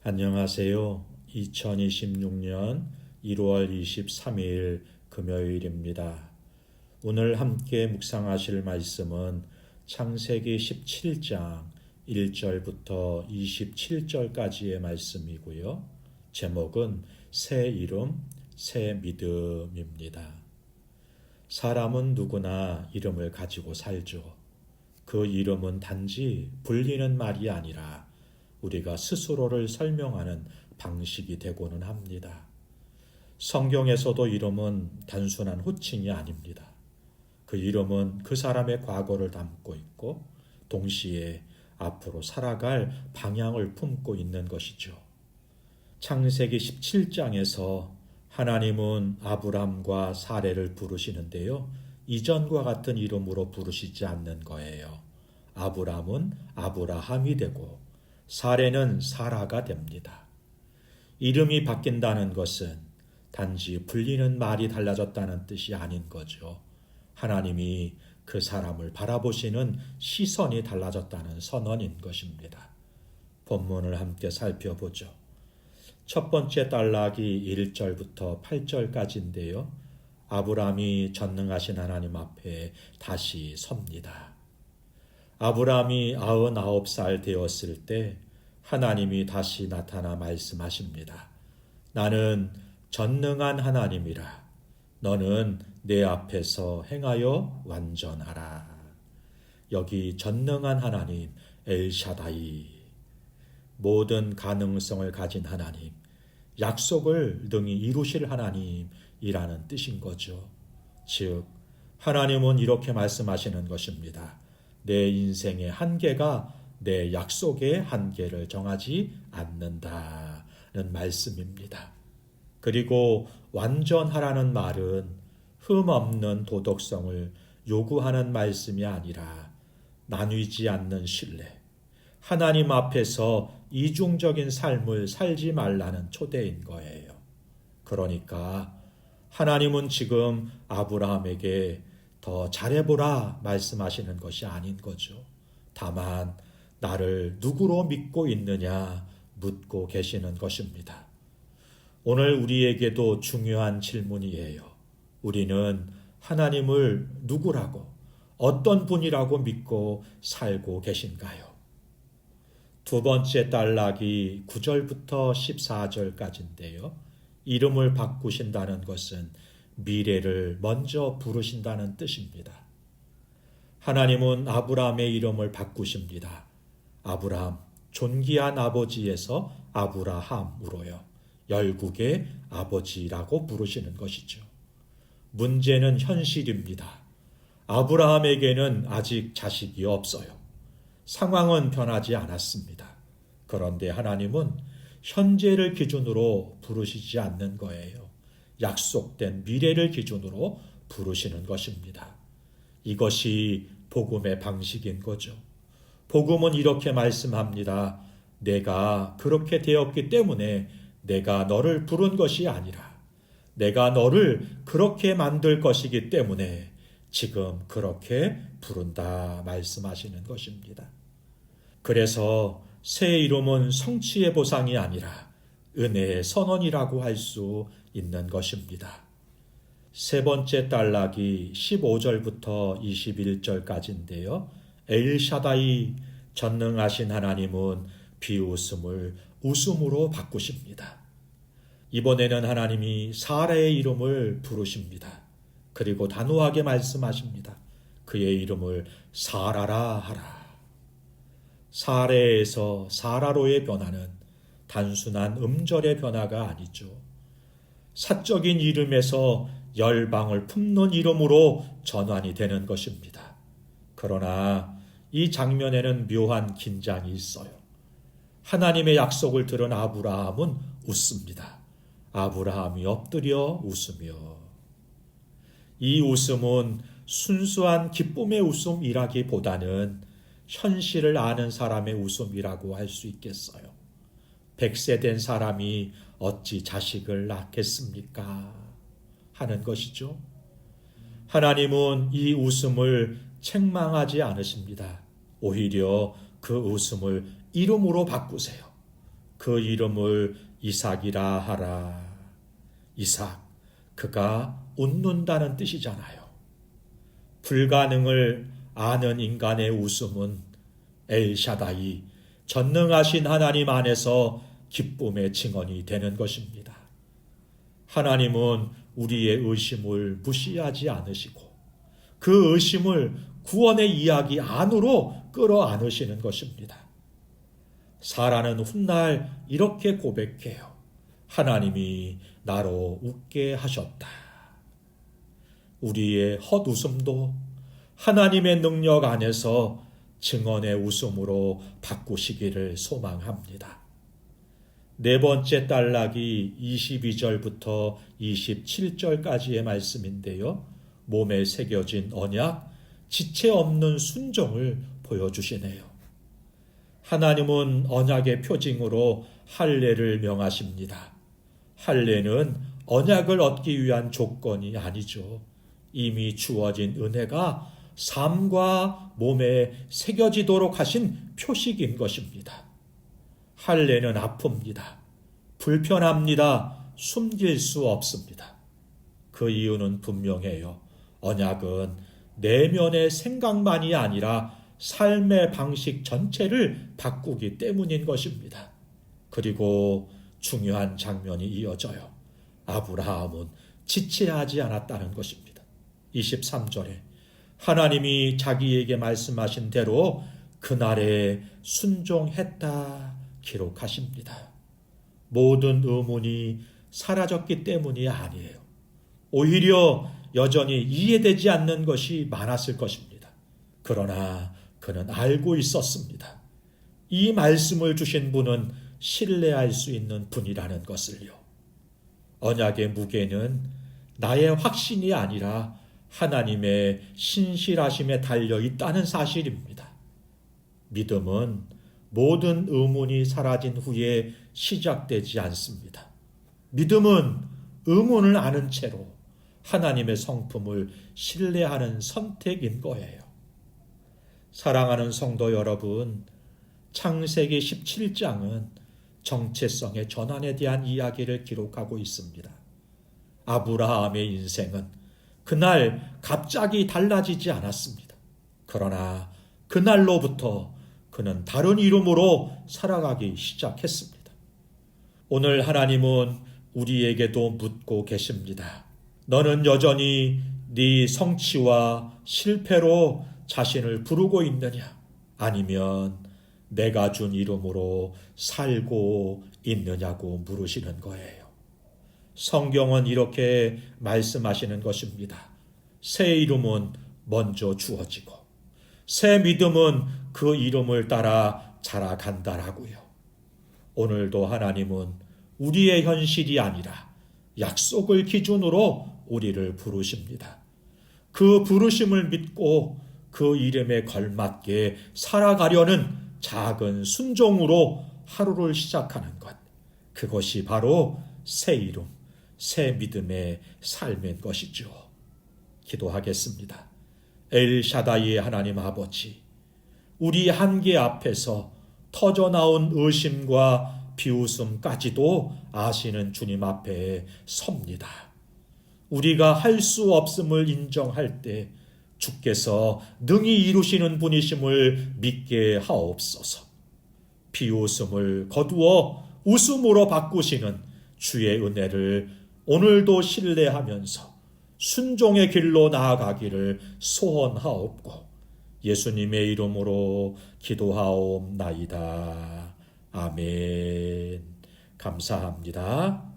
안녕하세요. 2026년 1월 23일 금요일입니다. 오늘 함께 묵상하실 말씀은 창세기 17장 1절부터 27절까지의 말씀이고요. 제목은 새 이름, 새 믿음입니다. 사람은 누구나 이름을 가지고 살죠. 그 이름은 단지 불리는 말이 아니라 우리가 스스로를 설명하는 방식이 되고는 합니다. 성경에서도 이름은 단순한 호칭이 아닙니다. 그 이름은 그 사람의 과거를 담고 있고 동시에 앞으로 살아갈 방향을 품고 있는 것이죠. 창세기 17장에서 하나님은 아브람과 사레를 부르시는데요. 이전과 같은 이름으로 부르시지 않는 거예요. 아브람은 아브라함이 되고 사레는 사라가 됩니다. 이름이 바뀐다는 것은 단지 불리는 말이 달라졌다는 뜻이 아닌 거죠. 하나님이 그 사람을 바라보시는 시선이 달라졌다는 선언인 것입니다. 본문을 함께 살펴보죠. 첫 번째 단락이 1절부터 8절까지인데요. 아브람이 전능하신 하나님 앞에 다시 섭니다. 아브람이 99살 되었을 때 하나님이 다시 나타나 말씀하십니다. 나는 전능한 하나님이라. 너는 내 앞에서 행하여 완전하라. 여기 전능한 하나님 엘샤다이, 모든 가능성을 가진 하나님, 약속을 능히 이루실 하나님이라는 뜻인 거죠. 즉 하나님은 이렇게 말씀하시는 것입니다. 내 인생의 한계가 내 약속의 한계를 정하지 않는다는 말씀입니다. 그리고 완전하라는 말은 흠없는 도덕성을 요구하는 말씀이 아니라 나뉘지 않는 신뢰, 하나님 앞에서 이중적인 삶을 살지 말라는 초대인 거예요. 그러니까 하나님은 지금 아브라함에게 더 잘해보라 말씀하시는 것이 아닌 거죠. 다만 나를 누구로 믿고 있느냐 묻고 계시는 것입니다. 오늘 우리에게도 중요한 질문이에요. 우리는 하나님을 누구라고, 어떤 분이라고 믿고 살고 계신가요? 두 번째 단락이 9절부터 14절까지인데요. 이름을 바꾸신다는 것은 미래를 먼저 부르신다는 뜻입니다. 하나님은 아브라함의 이름을 바꾸십니다. 아브라함, 존귀한 아버지에서 아브라함으로요. 열국의 아버지라고 부르시는 것이죠. 문제는 현실입니다. 아브라함에게는 아직 자식이 없어요. 상황은 변하지 않았습니다. 그런데 하나님은 현재를 기준으로 부르시지 않는 거예요. 약속된 미래를 기준으로 부르시는 것입니다. 이것이 복음의 방식인 거죠. 복음은 이렇게 말씀합니다. 내가 그렇게 되었기 때문에 내가 너를 부른 것이 아니라 내가 너를 그렇게 만들 것이기 때문에 지금 그렇게 부른다 말씀하시는 것입니다. 그래서 새 이름은 성취의 보상이 아니라 은혜의 선언이라고 할 수 있는 것입니다. 세 번째 단락이 15절부터 21절까지인데요. 엘샤다이, 전능하신 하나님은 비웃음을 웃음으로 바꾸십니다. 이번에는 하나님이 사라의 이름을 부르십니다. 그리고 단호하게 말씀하십니다. 그의 이름을 사라라 하라. 사레에서 사라로의 변화는 단순한 음절의 변화가 아니죠. 사적인 이름에서 열방을 품는 이름으로 전환이 되는 것입니다. 그러나 이 장면에는 묘한 긴장이 있어요. 하나님의 약속을 들은 아브라함은 웃습니다. 아브라함이 엎드려 웃으며, 이 웃음은 순수한 기쁨의 웃음이라기보다는 현실을 아는 사람의 웃음이라고 할 수 있겠어요. 100세 된 사람이 어찌 자식을 낳겠습니까? 하는 것이죠. 하나님은 이 웃음을 책망하지 않으십니다. 오히려 그 웃음을 이름으로 바꾸세요. 그 이름을 이삭이라 하라. 이삭, 그가 웃는다는 뜻이잖아요. 불가능을 아는 인간의 웃음은 엘샤다이, 전능하신 하나님 안에서 기쁨의 증언이 되는 것입니다. 하나님은 우리의 의심을 무시하지 않으시고 그 의심을 구원의 이야기 안으로 끌어안으시는 것입니다. 사라는 훗날 이렇게 고백해요. 하나님이 나로 웃게 하셨다. 우리의 헛웃음도 하나님의 능력 안에서 증언의 웃음으로 바꾸시기를 소망합니다. 네 번째 단락이 22절부터 27절까지의 말씀인데요. 몸에 새겨진 언약, 지체 없는 순종을 보여주시네요. 하나님은 언약의 표징으로 할례를 명하십니다. 할례는 언약을 얻기 위한 조건이 아니죠. 이미 주어진 은혜가 삶과 몸에 새겨지도록 하신 표식인 것입니다. 할례는 아픕니다. 불편합니다. 숨길 수 없습니다. 그 이유는 분명해요. 언약은 내면의 생각만이 아니라 삶의 방식 전체를 바꾸기 때문인 것입니다. 그리고 중요한 장면이 이어져요. 아브라함은 지체하지 않았다는 것입니다. 23절에 하나님이 자기에게 말씀하신 대로 그날에 순종했다 기록하십니다. 모든 의문이 사라졌기 때문이 아니에요. 오히려 여전히 이해되지 않는 것이 많았을 것입니다. 그러나 그는 알고 있었습니다. 이 말씀을 주신 분은 신뢰할 수 있는 분이라는 것을요. 언약의 무게는 나의 확신이 아니라 하나님의 신실하심에 달려 있다는 사실입니다. 믿음은 모든 의문이 사라진 후에 시작되지 않습니다. 믿음은 의문을 아는 채로 하나님의 성품을 신뢰하는 선택인 거예요. 사랑하는 성도 여러분, 창세기 17장은 정체성의 전환에 대한 이야기를 기록하고 있습니다. 아브라함의 인생은 그날 갑자기 달라지지 않았습니다. 그러나 그날로부터 그는 다른 이름으로 살아가기 시작했습니다. 오늘 하나님은 우리에게도 묻고 계십니다. 너는 여전히 네 성취와 실패로 자신을 부르고 있느냐? 아니면 내가 준 이름으로 살고 있느냐고 물으시는 거예요. 성경은 이렇게 말씀하시는 것입니다. 새 이름은 먼저 주어지고 새 믿음은 그 이름을 따라 자라간다라고요. 오늘도 하나님은 우리의 현실이 아니라 약속을 기준으로 우리를 부르십니다. 그 부르심을 믿고 그 이름에 걸맞게 살아가려는 작은 순종으로 하루를 시작하는 것. 그것이 바로 새 이름, 새 믿음의 삶인 것이죠. 기도하겠습니다. 엘샤다이의 하나님 아버지, 우리 한계 앞에서 터져나온 의심과 비웃음까지도 아시는 주님 앞에 섭니다. 우리가 할 수 없음을 인정할 때 주께서 능히 이루시는 분이심을 믿게 하옵소서. 비웃음을 거두어 웃음으로 바꾸시는 주의 은혜를 오늘도 신뢰하면서 순종의 길로 나아가기를 소원하옵고 예수님의 이름으로 기도하옵나이다. 아멘. 감사합니다.